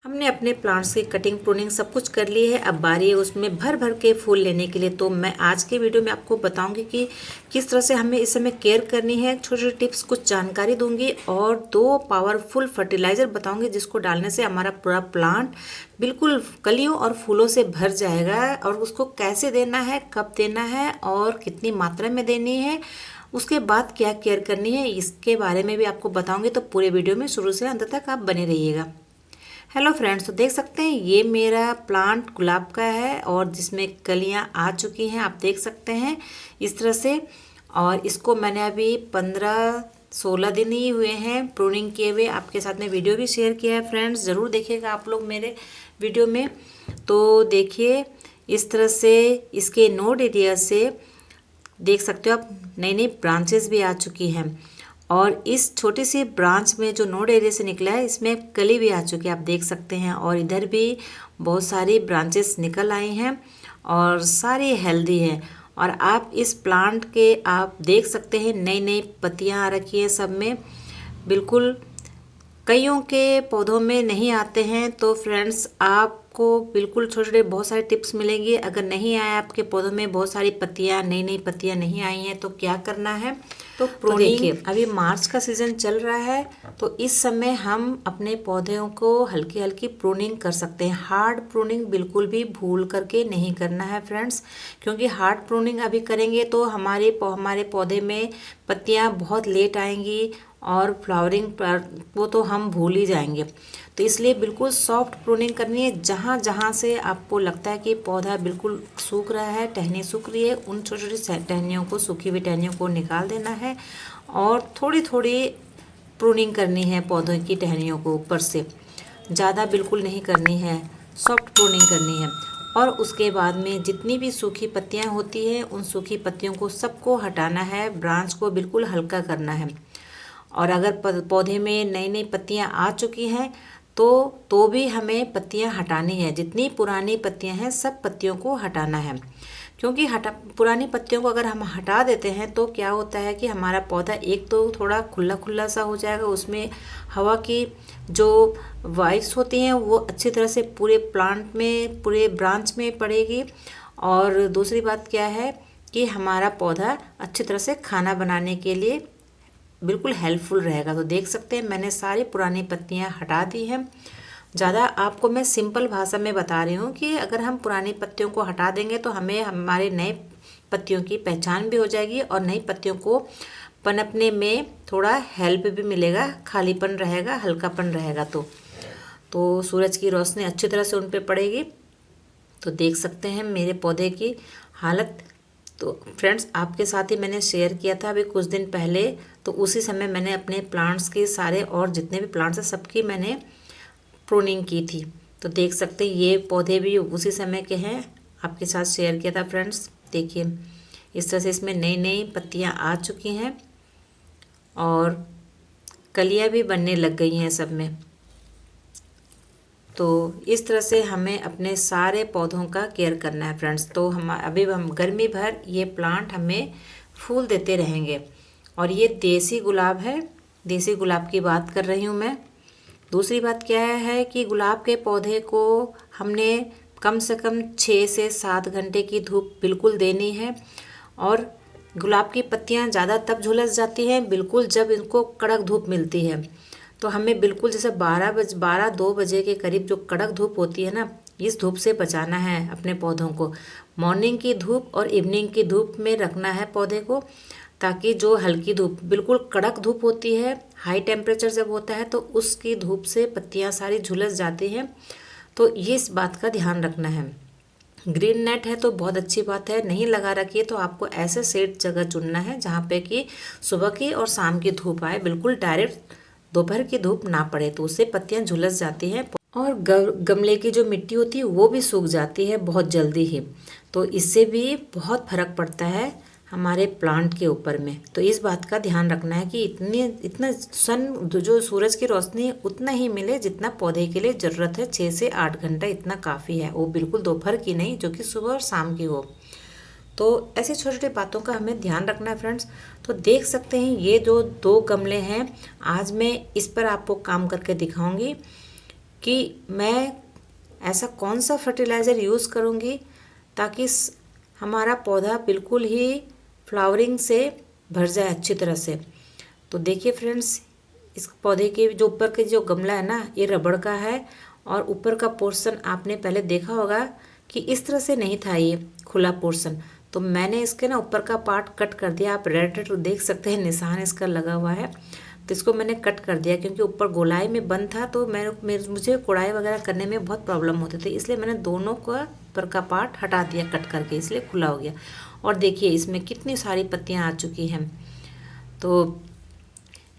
हमने अपने प्लांट्स की कटिंग प्रूनिंग सब कुछ कर ली है। अब बारी है उसमें भर भर के फूल लेने के लिए। तो मैं आज के वीडियो में आपको बताऊंगी कि किस तरह से हमें इस समय केयर करनी है। छोटे छोटे टिप्स कुछ जानकारी दूंगी और 2 पावरफुल फर्टिलाइज़र बताऊंगी जिसको डालने से हमारा पूरा प्लांट बिल्कुल कलियों और फूलों से भर जाएगा। और उसको कैसे देना है, कब देना है और कितनी मात्रा में देनी है, उसके बाद क्या केयर करनी है, इसके बारे में भी आपको बताऊंगी। तो पूरे वीडियो में शुरू से अंत तक आप बने रहिएगा। हेलो फ्रेंड्स, तो देख सकते हैं ये मेरा प्लांट गुलाब का है और जिसमें कलियां आ चुकी हैं, आप देख सकते हैं इस तरह से। और इसको मैंने अभी 15-16 दिन ही हुए हैं प्रूनिंग किए हुए। आपके साथ में वीडियो भी शेयर किया है फ्रेंड्स, ज़रूर देखिएगा आप लोग मेरे वीडियो में। तो देखिए इस तरह से इसके नोड एरिया से देख सकते हो आप, नई नई ब्रांचेस भी आ चुकी हैं। और इस छोटी सी ब्रांच में जो नोड एरिया से निकला है इसमें कली भी आ चुकी है, आप देख सकते हैं। और इधर भी बहुत सारी ब्रांचेस निकल आई हैं और सारी हेल्दी हैं। और आप इस प्लांट के आप देख सकते हैं नई नई पत्तियां आ रखी हैं सब में। बिल्कुल कईयों के पौधों में नहीं आते हैं। तो फ्रेंड्स आपको बिल्कुल छोटे छोटे बहुत सारे टिप्स मिलेंगे। अगर नहीं आए आपके पौधों में, बहुत सारी पत्तियां नई नई पत्तियां नहीं आई हैं, तो क्या करना है। तो देखिए अभी मार्च का सीज़न चल रहा है, तो इस समय हम अपने पौधों को हल्की हल्की प्रूनिंग कर सकते हैं। हार्ड प्रूनिंग बिल्कुल भी भूल करके नहीं करना है फ्रेंड्स, क्योंकि हार्ड प्रूनिंग अभी करेंगे तो हमारे पौधे में पत्तियां बहुत लेट आएंगी और फ्लावरिंग पर वो तो हम भूल ही जाएंगे। तो इसलिए बिल्कुल सॉफ्ट प्रूनिंग करनी है। जहाँ जहाँ से आपको लगता है कि पौधा बिल्कुल सूख रहा है, टहनी सूख रही है, उन छोटी छोटी टहनियों को, सूखी हुई टहनियों को निकाल देना है और थोड़ी थोड़ी प्रूनिंग करनी है पौधों की टहनियों को ऊपर से। ज़्यादा बिल्कुल नहीं करनी है, सॉफ्ट प्रूनिंग करनी है। और उसके बाद में जितनी भी सूखी पत्तियाँ होती हैं उन सूखी पत्तियों को सबको हटाना है, ब्रांच को बिल्कुल हल्का करना है। और अगर पौधे में नई नई पत्तियां आ चुकी हैं तो भी हमें पत्तियां हटानी है। जितनी पुरानी पत्तियां हैं सब पत्तियों को हटाना है, क्योंकि पुरानी पत्तियों को अगर हम हटा देते हैं तो क्या होता है कि हमारा पौधा एक तो थोड़ा खुला खुला सा हो जाएगा, उसमें हवा की जो वाइब्स होती हैं वो अच्छी तरह से पूरे प्लांट में, पूरे ब्रांच में पड़ेगी। और दूसरी बात क्या है कि हमारा पौधा अच्छी तरह से खाना बनाने के लिए बिल्कुल हेल्पफुल रहेगा। तो देख सकते हैं मैंने सारी पुरानी पत्तियां हटा दी हैं। ज़्यादा आपको मैं सिंपल भाषा में बता रही हूँ कि अगर हम पुरानी पत्तियों को हटा देंगे तो हमें हमारे नए पत्तियों की पहचान भी हो जाएगी और नई पत्तियों को पनपने में थोड़ा हेल्प भी मिलेगा, खालीपन रहेगा, हल्कापन रहेगा। तो सूरज की रोशनी अच्छी तरह से उन पर पड़ेगी। तो देख सकते हैं मेरे पौधे की हालत। तो फ्रेंड्स आपके साथ ही मैंने शेयर किया था अभी कुछ दिन पहले, तो उसी समय मैंने अपने प्लांट्स के सारे और जितने भी प्लांट्स हैं सबकी मैंने प्रूनिंग की थी। तो देख सकते हैं ये पौधे भी उसी समय के हैं, आपके साथ शेयर किया था फ्रेंड्स। देखिए इस तरह से इसमें नई नई पत्तियां आ चुकी हैं और कलियां भी बनने लग गई हैं सब में। तो इस तरह से हमें अपने सारे पौधों का केयर करना है फ्रेंड्स। तो हम गर्मी भर ये प्लांट हमें फूल देते रहेंगे। और ये देसी गुलाब है, देसी गुलाब की बात कर रही हूँ मैं। दूसरी बात क्या है कि गुलाब के पौधे को हमने कम से कम 6 से 7 घंटे की धूप बिल्कुल देनी है। और गुलाब की पत्तियाँ ज़्यादा तब झुलस जाती हैं बिल्कुल जब इनको कड़क धूप मिलती है। तो हमें बिल्कुल जैसे 12-2 बजे के करीब जो कड़क धूप होती है ना, इस धूप से बचाना है अपने पौधों को। मॉर्निंग की धूप और इवनिंग की धूप में रखना है पौधे को, ताकि जो हल्की धूप, बिल्कुल कड़क धूप होती है, हाई टेम्परेचर जब होता है तो उसकी धूप से पत्तियां सारी झुलस जाती हैं। तो ये इस बात का ध्यान रखना है। ग्रीन नेट है तो बहुत अच्छी बात है, नहीं लगा रखिए तो आपको ऐसे सेट जगह चुनना है जहाँ पे कि सुबह की और शाम की धूप आए, बिल्कुल डायरेक्ट दोपहर की धूप ना पड़े, तो उससे पत्तियां झुलस जाती हैं और गमले की जो मिट्टी होती है वो भी सूख जाती है बहुत जल्दी ही। तो इससे भी बहुत फर्क पड़ता है हमारे प्लांट के ऊपर में। तो इस बात का ध्यान रखना है कि इतना जो सूरज की रोशनी उतना ही मिले जितना पौधे के लिए ज़रूरत है। 6 से 8 घंटा इतना काफ़ी है, वो बिल्कुल दोपहर की नहीं जो कि सुबह और शाम की हो। तो ऐसी छोटी छोटी बातों का हमें ध्यान रखना है फ्रेंड्स। तो देख सकते हैं ये जो 2 गमले हैं, आज मैं इस पर आपको काम करके दिखाऊंगी। कि मैं ऐसा कौन सा फर्टिलाइज़र यूज़ करूँगी ताकि हमारा पौधा बिल्कुल ही फ्लावरिंग से भर जाए अच्छी तरह से। तो देखिए फ्रेंड्स, इस पौधे के जो ऊपर के जो गमला है ना, ये रबड़ का है और ऊपर का पोर्शन आपने पहले देखा होगा कि इस तरह से नहीं था ये खुला पोर्शन। तो मैंने इसके ना ऊपर का पार्ट कट कर दिया। आप रेड देख सकते हैं, निशान इसका लगा हुआ है। तो इसको मैंने कट कर दिया क्योंकि ऊपर गोलाई में बंद था, तो मुझे कोड़ाई वगैरह करने में बहुत प्रॉब्लम होती थी, इसलिए मैंने दोनों का ऊपर का पार्ट हटा दिया कट करके, इसलिए खुला हो गया। और देखिए इसमें कितनी सारी पत्तियां आ चुकी हैं। तो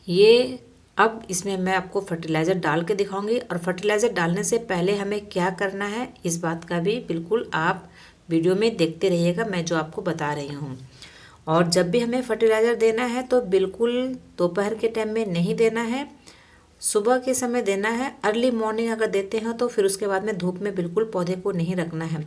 ये अब इसमें मैं आपको फर्टिलाइज़र डाल के दिखाऊंगी, और फर्टिलाइज़र डालने से पहले हमें क्या करना है इस बात का भी बिल्कुल आप वीडियो में देखते रहिएगा, मैं जो आपको बता रही हूँ। और जब भी हमें फर्टिलाइज़र देना है तो बिल्कुल दोपहर के टाइम में नहीं देना है, सुबह के समय देना है। अर्ली मॉर्निंग अगर देते हैं तो फिर उसके बाद में धूप में बिल्कुल पौधे को नहीं रखना है।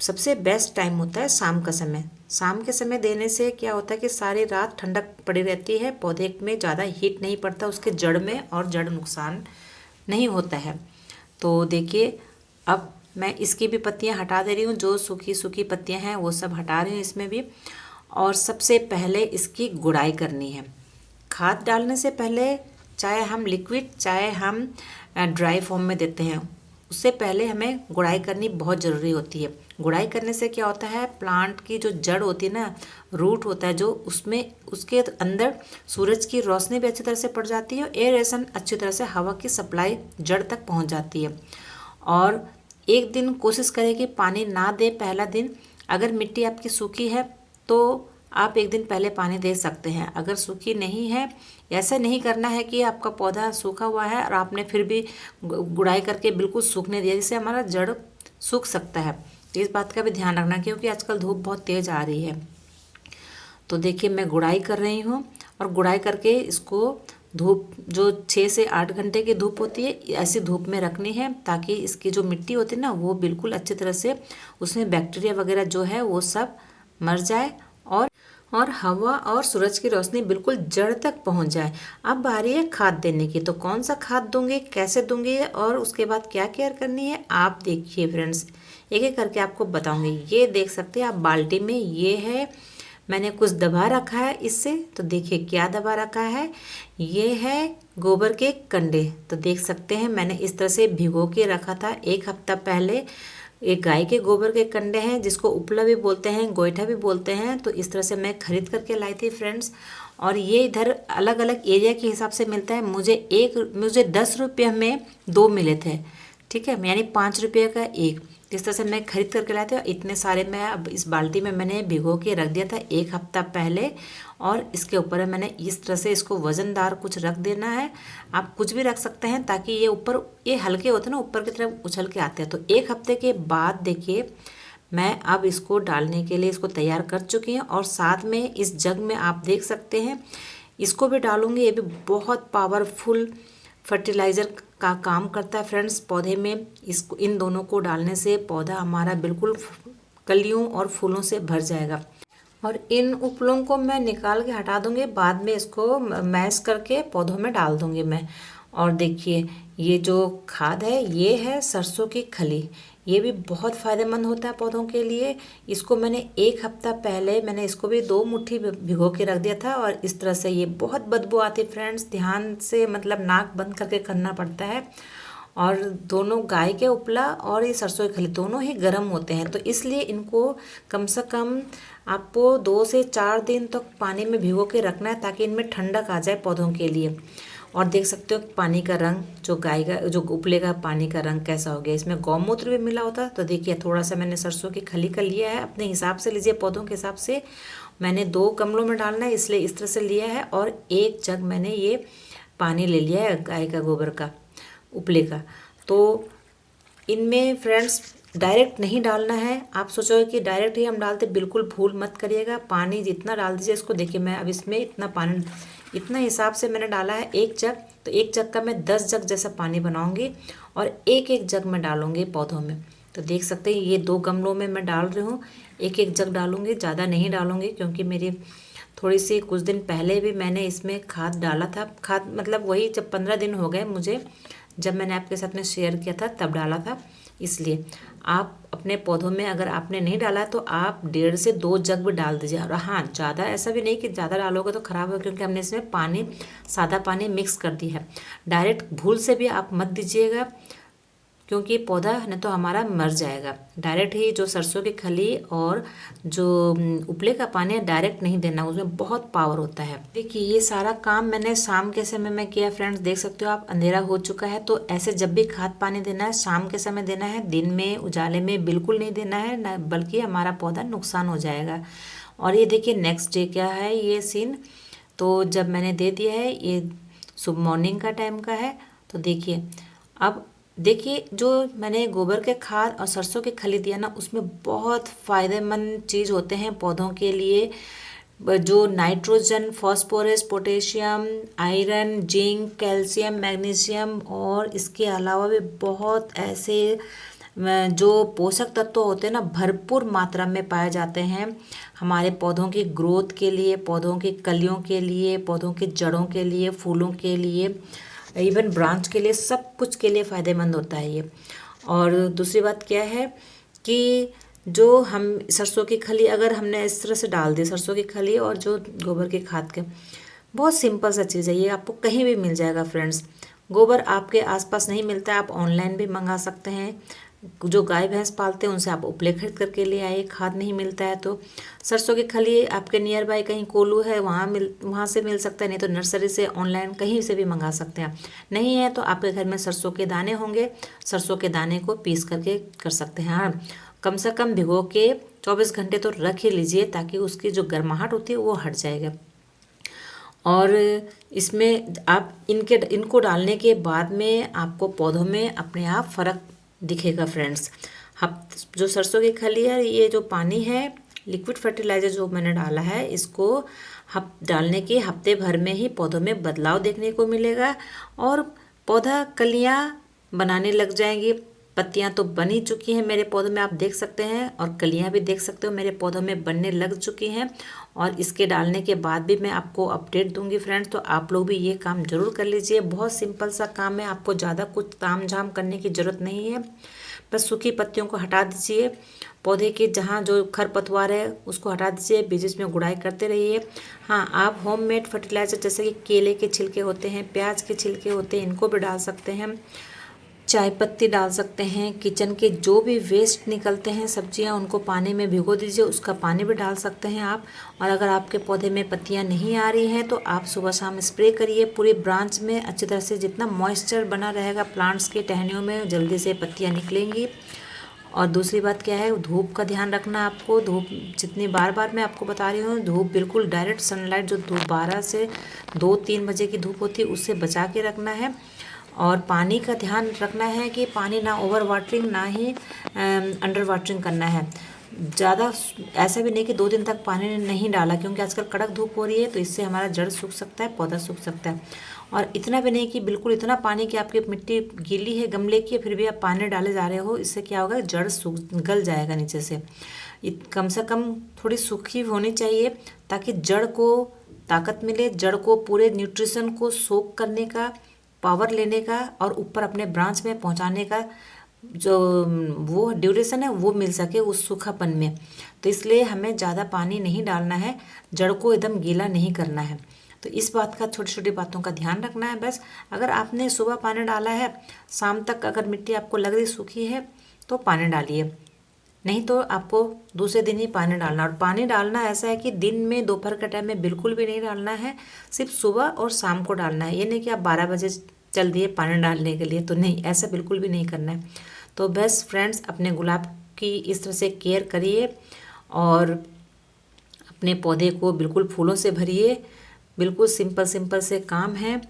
सबसे बेस्ट टाइम होता है शाम का समय। शाम के समय देने से क्या होता है कि सारी रात ठंडक पड़ी रहती है, पौधे में ज़्यादा हीट नहीं पड़ता उसके जड़ में, और जड़ नुकसान नहीं होता है। तो देखिए अब मैं इसकी भी पत्तियां हटा दे रही हूँ, जो सूखी सूखी पत्तियां हैं वो सब हटा रही हूँ इसमें भी। और सबसे पहले इसकी गुड़ाई करनी है। खाद डालने से पहले चाहे हम लिक्विड चाहे हम ड्राई फॉर्म में देते हैं, उससे पहले हमें गुड़ाई करनी बहुत ज़रूरी होती है। गुड़ाई करने से क्या होता है, प्लांट की जो जड़ होती है ना, रूट होता है जो, उसमें उसके अंदर सूरज की रोशनी भी अच्छी तरह से पड़ जाती है, एयरेशन अच्छी तरह से, हवा की सप्लाई जड़ तक पहुंच जाती है। और एक दिन कोशिश करें कि पानी ना दे पहला दिन। अगर मिट्टी आपकी सूखी है तो आप एक दिन पहले पानी दे सकते हैं। अगर सूखी नहीं है, ऐसा नहीं करना है कि आपका पौधा सूखा हुआ है और आपने फिर भी गुड़ाई करके बिल्कुल सूखने दिया, जिससे हमारा जड़ सूख सकता है। तो इस बात का भी ध्यान रखना, क्योंकि आजकल धूप बहुत तेज़ आ रही है। तो देखिए मैं गुड़ाई कर रही हूँ, और गुड़ाई करके इसको धूप जो 6 से 8 घंटे की धूप होती है, ऐसी धूप में रखनी है, ताकि इसकी जो मिट्टी होती है ना वो बिल्कुल अच्छी तरह से, उसमें बैक्टीरिया वगैरह जो है वो सब मर जाए, और हवा और सूरज की रोशनी बिल्कुल जड़ तक पहुंच जाए। अब बारी है खाद देने की। तो कौन सा खाद दूंगी, कैसे दूंगी, और उसके बाद क्या केयर करनी है, आप देखिए फ्रेंड्स, एक एक करके आपको बताऊंगी। ये देख सकते हैं आप बाल्टी में, ये है मैंने कुछ दबा रखा है इससे। तो देखिए क्या दबा रखा है, ये है गोबर के कंडे। तो देख सकते हैं मैंने इस तरह से भिगो के रखा था 1 हफ्ता पहले। एक गाय के गोबर के कंडे हैं, जिसको उपला भी बोलते हैं, गोईठा भी बोलते हैं। तो इस तरह से मैं खरीद करके लाई थी फ्रेंड्स। और ये इधर अलग अलग एरिया के हिसाब से मिलता है। मुझे 10 रुपये में 2 मिले थे, ठीक है, यानी 5 रुपये का एक। इस तरह से मैं खरीद करके लाए थे। और इतने सारे मैं अब इस बाल्टी में मैंने भिगो के रख दिया था 1 हफ्ता पहले। और इसके ऊपर मैंने इस तरह से इसको वज़नदार कुछ रख देना है। आप कुछ भी रख सकते हैं, ताकि ये ऊपर, ये हल्के होते हैं ना, ऊपर की तरफ उछल के आते हैं। तो 1 हफ्ते के बाद देखिए मैं अब इसको डालने के लिए इसको तैयार कर चुकी हूँ। और साथ में इस जग में आप देख सकते हैं इसको भी डालूंगी। ये भी बहुत पावरफुल फर्टिलाइज़र का काम करता है फ्रेंड्स पौधे में। इसको, इन दोनों को डालने से पौधा हमारा बिल्कुल कलियों और फूलों से भर जाएगा। और इन उपलों को मैं निकाल के हटा दूंगी, बाद में इसको मैश करके पौधों में डाल दूंगी मैं। और देखिए ये जो खाद है, ये है सरसों की खली। ये भी बहुत फ़ायदेमंद होता है पौधों के लिए। इसको मैंने 1 हफ्ता पहले मैंने इसको भी 2 मुट्ठी भिगो के रख दिया था। और इस तरह से ये बहुत बदबू आती है फ्रेंड्स, ध्यान से मतलब नाक बंद करके करना पड़ता है। और दोनों गाय के उपला और ये सरसों की खली दोनों ही गर्म होते हैं, तो इसलिए इनको कम से कम आपको 2 से 4 दिन तक पानी में भिगो के रखना है, ताकि इनमें ठंडक आ जाए पौधों के लिए। और देख सकते हो पानी का रंग, जो गाय का जो उपले का पानी का रंग कैसा हो गया। इसमें गौमूत्र भी मिला होता है। तो देखिए थोड़ा सा मैंने सरसों की खली का लिया है, अपने हिसाब से लीजिए, पौधों के हिसाब से। मैंने 2 गमलों में डालना है, इसलिए इस तरह से लिया है। और 1 जग मैंने ये पानी ले लिया है गाय का गोबर का, उपले का। तो इनमें फ्रेंड्स डायरेक्ट नहीं डालना है। आप सोचोगे कि डायरेक्ट ही हम डालते, बिल्कुल भूल मत करिएगा। पानी जितना डाल दीजिए इसको। देखिए मैं अब इसमें इतना पानी, इतना हिसाब से मैंने डाला है 1 जग। तो 1 जग का मैं 10 जग जैसा पानी बनाऊंगी, और 1-1 जग में डालूंगी पौधों में। तो देख सकते हैं ये 2 गमलों में मैं डाल रही हूँ, 1-1 जग डालूंगी, ज़्यादा नहीं डालूंगी, क्योंकि मेरी थोड़ी सी कुछ दिन पहले भी मैंने इसमें खाद डाला था। खाद मतलब वही, जब 15 दिन हो गए मुझे जब मैंने आपके साथ में शेयर किया था तब डाला था, इसलिए आप अपने पौधों में अगर आपने नहीं डाला तो आप 1.5 से 2 जग भी डाल दीजिए। और हाँ, ज़्यादा ऐसा भी नहीं कि ज़्यादा डालोगे तो ख़राब हो, क्योंकि हमने इसमें पानी, सादा पानी मिक्स कर दी है। डायरेक्ट भूल से भी आप मत दीजिएगा, क्योंकि पौधा न तो हमारा मर जाएगा। डायरेक्ट ही जो सरसों की खली और जो उपले का पानी है डायरेक्ट नहीं देना, उसमें बहुत पावर होता है। देखिए ये सारा काम मैंने शाम के समय में किया फ्रेंड्स, देख सकते हो आप, अंधेरा हो चुका है। तो ऐसे जब भी खाद पानी देना है शाम के समय देना है, दिन में उजाले में बिल्कुल नहीं देना है, न बल्कि हमारा पौधा नुकसान हो जाएगा। और ये देखिए नेक्स्ट डे क्या है ये सीन, तो जब मैंने दे दिया है, ये सुबह मॉर्निंग का टाइम का है। तो देखिए अब देखिए जो मैंने गोबर के खाद और सरसों की खली दिया ना, उसमें बहुत फ़ायदेमंद चीज़ होते हैं पौधों के लिए, जो nitrogen, phosphorus, potassium, iron, zinc, calcium, magnesium और इसके अलावा भी बहुत ऐसे जो पोषक तत्व होते हैं ना, भरपूर मात्रा में पाए जाते हैं हमारे पौधों की ग्रोथ के लिए, पौधों की कलियों के लिए, पौधों की जड़ों के लिए, फूलों के लिए, इवन ब्रांच के लिए, सब कुछ के लिए फ़ायदेमंद होता है ये। और दूसरी बात क्या है कि जो हम सरसों की खली अगर हमने इस तरह से डाल दी, सरसों की खली और जो गोबर की खाद के, बहुत सिंपल सा चीज़ है ये, आपको कहीं भी मिल जाएगा फ्रेंड्स। गोबर आपके आसपास नहीं मिलता है, आप ऑनलाइन भी मंगा सकते हैं। जो गाय भैंस पालते हैं उनसे आप उपले खरीद करके ले आइए, खाद नहीं मिलता है तो। सरसों की खली आपके नियर बाय कहीं कोल्हू है वहाँ से मिल सकता है, नहीं तो नर्सरी से, ऑनलाइन कहीं से भी मंगा सकते हैं। नहीं है तो आपके घर में सरसों के दाने होंगे, सरसों के दाने को पीस करके कर सकते हैं। हाँ, कम से कम भिगो के 24 घंटे तो रख ही लीजिए, ताकि उसकी जो गर्माहट होती है वो हट जाएगा। और इसमें आप इनको डालने के बाद में आपको पौधों में अपने आप फ़र्क दिखेगा फ्रेंड्स। जो सरसों की खली है, ये जो पानी है, लिक्विड फर्टिलाइज़र जो मैंने डाला है, इसको डालने के हफ्ते भर में ही पौधों में बदलाव देखने को मिलेगा और पौधा कलियाँ बनाने लग जाएंगी। पत्तियां तो बन ही चुकी हैं मेरे पौधों में, आप देख सकते हैं, और कलियां भी देख सकते हो मेरे पौधों में बनने लग चुकी हैं। और इसके डालने के बाद भी मैं आपको अपडेट दूंगी फ्रेंड्स, तो आप लोग भी ये काम ज़रूर कर लीजिए। बहुत सिंपल सा काम है, आपको ज़्यादा कुछ ताम झाम करने की ज़रूरत नहीं है। बस सूखी पत्तियों को हटा दीजिए, पौधे के जहाँ जो खरपतवार है उसको हटा दीजिए, बीच बीच में गुड़ाई करते रहिए। हाँ, आप होममेड फर्टिलाइज़र जैसे कि केले के छिलके होते हैं, प्याज के छिलके होते हैं, इनको भी डाल सकते हैं, चाय पत्ती डाल सकते हैं, किचन के जो भी वेस्ट निकलते हैं सब्जियां, उनको पानी में भिगो दीजिए, उसका पानी भी डाल सकते हैं आप। और अगर आपके पौधे में पत्तियां नहीं आ रही हैं तो आप सुबह शाम स्प्रे करिए पूरी ब्रांच में अच्छी तरह से, जितना मॉइस्चर बना रहेगा प्लांट्स की टहनियों में, जल्दी से पत्तियाँ निकलेंगी। और दूसरी बात क्या है, धूप का ध्यान रखना आपको। धूप जितनी बार मैं आपको बता रही हूँ, धूप बिल्कुल डायरेक्ट सनलाइट जो धूप 12 से 2-3 बजे की धूप होती है उससे बचा के रखना है। और पानी का ध्यान रखना है कि पानी ना ओवर वाटरिंग ना ही अंडर वाटरिंग करना है। ज़्यादा ऐसा भी नहीं कि 2 दिन तक पानी नहीं डाला, क्योंकि आजकल कड़क धूप हो रही है तो इससे हमारा जड़ सूख सकता है, पौधा सूख सकता है। और इतना भी नहीं कि बिल्कुल इतना पानी कि आपकी मिट्टी गीली है गमले की, फिर भी आप पानी डाले जा रहे हो, इससे क्या होगा, जड़ सूख गल जाएगा नीचे से। कम से कम थोड़ी सूखी होनी चाहिए, ताकि जड़ को ताकत मिले, जड़ को पूरे न्यूट्रिशन को सोख करने का, पावर लेने का और ऊपर अपने ब्रांच में पहुंचाने का जो वो ड्यूरेशन है वो मिल सके उस सूखापन में। तो इसलिए हमें ज़्यादा पानी नहीं डालना है, जड़ को एकदम गीला नहीं करना है। तो इस बात का, छोटी छोटी बातों का ध्यान रखना है बस। अगर आपने सुबह पानी डाला है, शाम तक अगर मिट्टी आपको लग रही सूखी है तो पानी डालिए, नहीं तो आपको दूसरे दिन ही पानी डालना। और पानी डालना ऐसा है कि दिन में, दोपहर के टाइम में बिल्कुल भी नहीं डालना है, सिर्फ सुबह और शाम को डालना है। ये नहीं कि आप 12 बजे चल दिए पानी डालने के लिए, तो नहीं, ऐसा बिल्कुल भी नहीं करना है। तो बस फ्रेंड्स, अपने गुलाब की इस तरह से केयर करिए और अपने पौधे को बिल्कुल फूलों से भरिए। बिल्कुल सिंपल से काम है।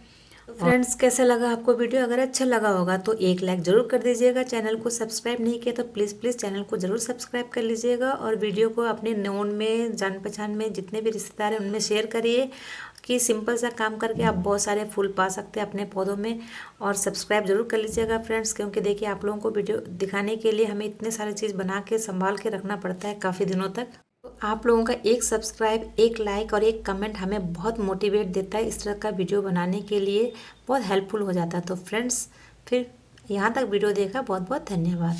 फ्रेंड्स, कैसा लगा आपको वीडियो? अगर अच्छा लगा होगा तो एक लाइक ज़रूर कर दीजिएगा। चैनल को सब्सक्राइब नहीं किया तो प्लीज़ चैनल को ज़रूर सब्सक्राइब कर लीजिएगा। और वीडियो को अपने नोन में, जान पहचान में जितने भी रिश्तेदार हैं उनमें शेयर करिए, कि सिंपल सा काम करके आप बहुत सारे फूल पा सकते हैं अपने पौधों में। और सब्सक्राइब ज़रूर कर लीजिएगा फ्रेंड्स, क्योंकि देखिए आप लोगों को वीडियो दिखाने के लिए हमें इतने सारी चीज़ बना के संभाल के रखना पड़ता है काफ़ी दिनों तक। तो आप लोगों का एक सब्सक्राइब, एक लाइक और एक कमेंट हमें बहुत मोटिवेट देता है इस तरह का वीडियो बनाने के लिए, बहुत हेल्पफुल हो जाता है। तो फ्रेंड्स, फिर यहाँ तक वीडियो देखा बहुत बहुत धन्यवाद।